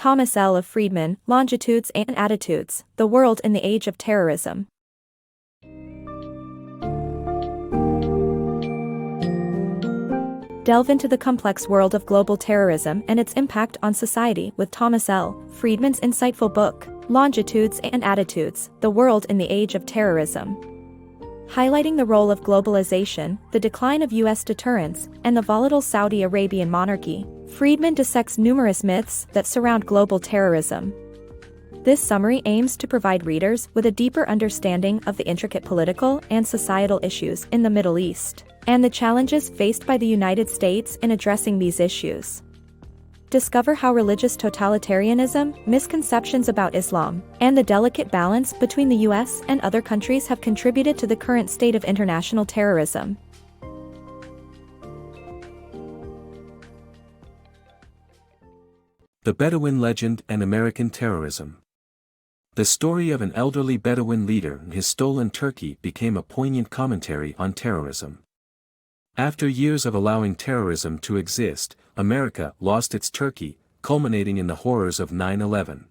ThomasLFriedman, Longitudes and Attitudes, The World in the Age of Terrorism. Delve into the complex world of global terrorism and its impact on society with Thomas L. Friedman's insightful book, Longitudes and Attitudes, The World in the Age of Terrorism. Highlighting the role of globalization, the decline of U.S. deterrence, and the volatile Saudi Arabian monarchy, Friedman dissects numerous myths that surround global terrorism. This summary aims to provide readers with a deeper understanding of the intricate political and societal issues in the Middle East, and the challenges faced by the United States in addressing these issues. Discover how religious totalitarianism, misconceptions about Islam, and the delicate balance between the U.S. and other countries have contributed to the current state of international terrorism. The Bedouin Legend and American Terrorism. The story of an elderly Bedouin leader and his stolen turkey became a poignant commentary on terrorism. After years of allowing terrorism to exist, America lost its turkey, culminating in the horrors of 9/11.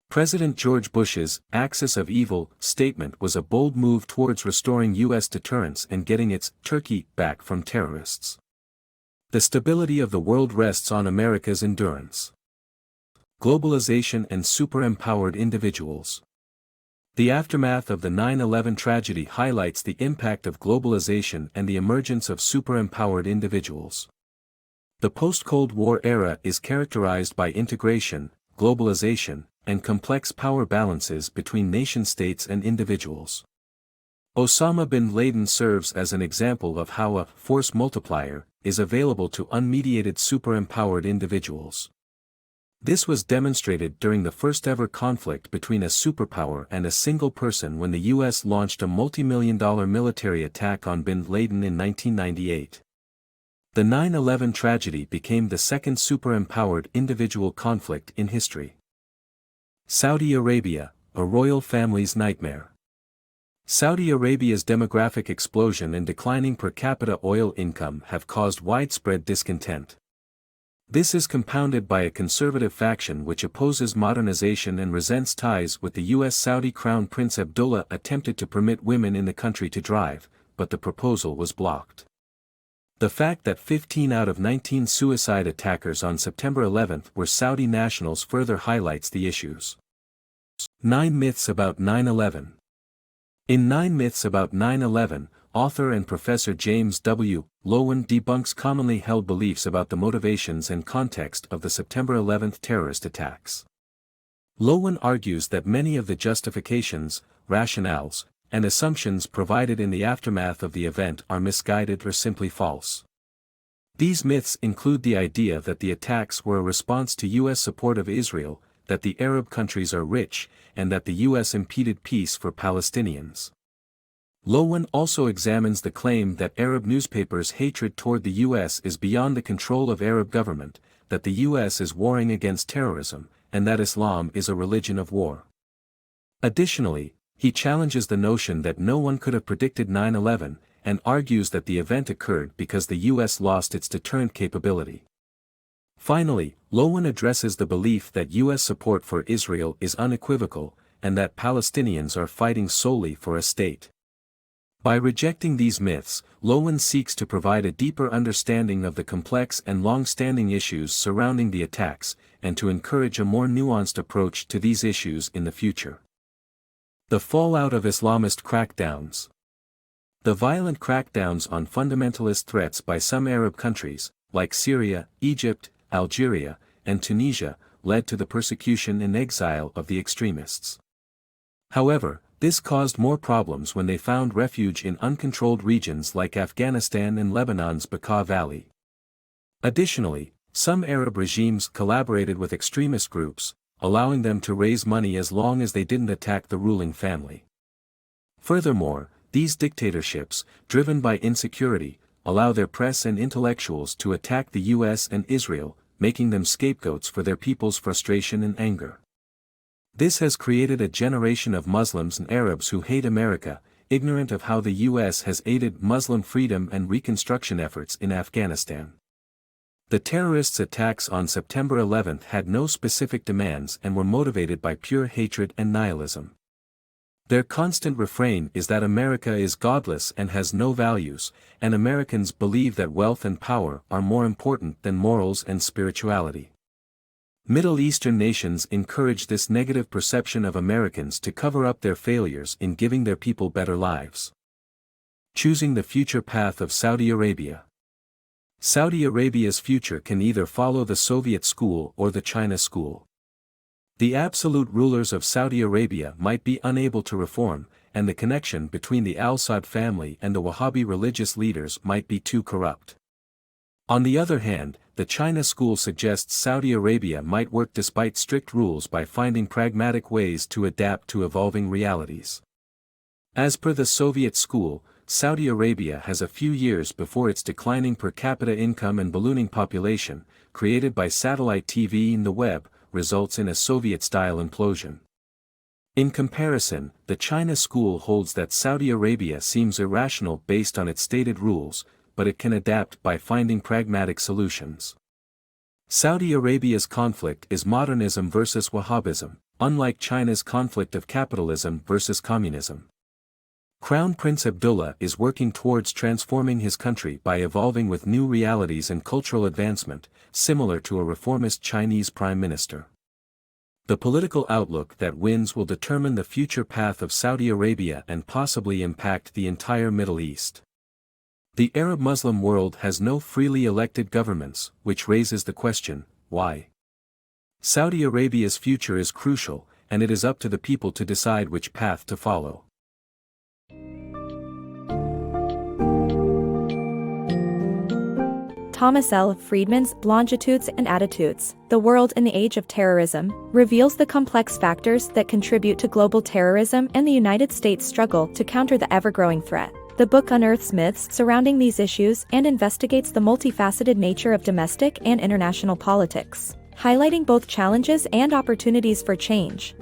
President George Bush's "Axis of Evil" statement was a bold move towards restoring U.S. deterrence and getting its turkey back from terrorists. The stability of the world rests on America's endurance. Globalization and super-empowered individuals. The aftermath of the 9/11 tragedy highlights the impact of globalization and the emergence of super-empowered individuals. The post-Cold War era is characterized by integration, globalization, and complex power balances between nation-states and individuals. Osama bin Laden serves as an example of how a force multiplier is available to unmediated super-empowered individuals. This was demonstrated during the first-ever conflict between a superpower and a single person when the U.S. launched a multi-million-dollar military attack on bin Laden in 1998. The 9/11 tragedy became the second super-empowered individual conflict in history. Saudi Arabia, a royal family's nightmare. Saudi Arabia's demographic explosion and declining per capita oil income have caused widespread discontent. This is compounded by a conservative faction which opposes modernization and resents ties with the U.S. Saudi Crown Prince Abdullah attempted to permit women in the country to drive, but the proposal was blocked. The fact that 15 out of 19 suicide attackers on September 11 were Saudi nationals further highlights the issues. 9 Myths about 9/11. In 9 Myths about 9/11, author and Professor James W. Loewen debunks commonly held beliefs about the motivations and context of the September 11 terrorist attacks. Loewen argues that many of the justifications, rationales, and assumptions provided in the aftermath of the event are misguided or simply false. These myths include the idea that the attacks were a response to U.S. support of Israel, that the Arab countries are rich, and that the U.S. impeded peace for Palestinians. Loewen also examines the claim that Arab newspapers' hatred toward the U.S. is beyond the control of Arab government, that the U.S. is warring against terrorism, and that Islam is a religion of war. Additionally, he challenges the notion that no one could have predicted 9/11, and argues that the event occurred because the U.S. lost its deterrent capability. Finally, Loewen addresses the belief that U.S. support for Israel is unequivocal, and that Palestinians are fighting solely for a state. By rejecting these myths, Loewen seeks to provide a deeper understanding of the complex and long-standing issues surrounding the attacks, and to encourage a more nuanced approach to these issues in the future. The fallout of Islamist crackdowns. The violent crackdowns on fundamentalist threats by some Arab countries, like Syria, Egypt, Algeria, and Tunisia, led to the persecution and exile of the extremists. However, this caused more problems when they found refuge in uncontrolled regions like Afghanistan and Lebanon's Bekaa Valley. Additionally, some Arab regimes collaborated with extremist groups, allowing them to raise money as long as they didn't attack the ruling family. Furthermore, these dictatorships, driven by insecurity, allow their press and intellectuals to attack the U.S. and Israel, making them scapegoats for their people's frustration and anger. This has created a generation of Muslims and Arabs who hate America, ignorant of how the U.S. has aided Muslim freedom and reconstruction efforts in Afghanistan. The terrorists' attacks on September 11 had no specific demands and were motivated by pure hatred and nihilism. Their constant refrain is that America is godless and has no values, and Americans believe that wealth and power are more important than morals and spirituality. Middle Eastern nations encourage this negative perception of Americans to cover up their failures in giving their people better lives. Choosing the future path of Saudi Arabia. Saudi Arabia's future can either follow the Soviet school or the China school. The absolute rulers of Saudi Arabia might be unable to reform, and the connection between the Al Saud family and the Wahhabi religious leaders might be too corrupt. On the other hand, the China school suggests Saudi Arabia might work despite strict rules by finding pragmatic ways to adapt to evolving realities. As per the Soviet school, Saudi Arabia has a few years before its declining per capita income and ballooning population, created by satellite TV and the web, results in a Soviet-style implosion. In comparison, the China school holds that Saudi Arabia seems irrational based on its stated rules, but it can adapt by finding pragmatic solutions. Saudi Arabia's conflict is modernism versus Wahhabism, unlike China's conflict of capitalism versus communism. Crown Prince Abdullah is working towards transforming his country by evolving with new realities and cultural advancement, similar to a reformist Chinese prime minister. The political outlook that wins will determine the future path of Saudi Arabia and possibly impact the entire Middle East. The Arab-Muslim world has no freely elected governments, which raises the question, why? Saudi Arabia's future is crucial, and it is up to the people to decide which path to follow. ThomasLFriedman's Longitudes and Attitudes, The World in the Age of Terrorism, reveals the complex factors that contribute to global terrorism and the United States' struggle to counter the ever-growing threat. The book unearths myths surrounding these issues and investigates the multifaceted nature of domestic and international politics, highlighting both challenges and opportunities for change.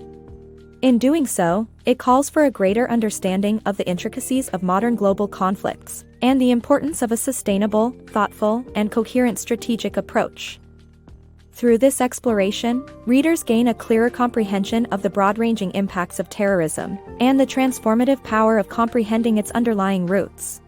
In doing so, it calls for a greater understanding of the intricacies of modern global conflicts, and the importance of a sustainable, thoughtful, and coherent strategic approach. Through this exploration, readers gain a clearer comprehension of the broad-ranging impacts of terrorism, and the transformative power of comprehending its underlying roots.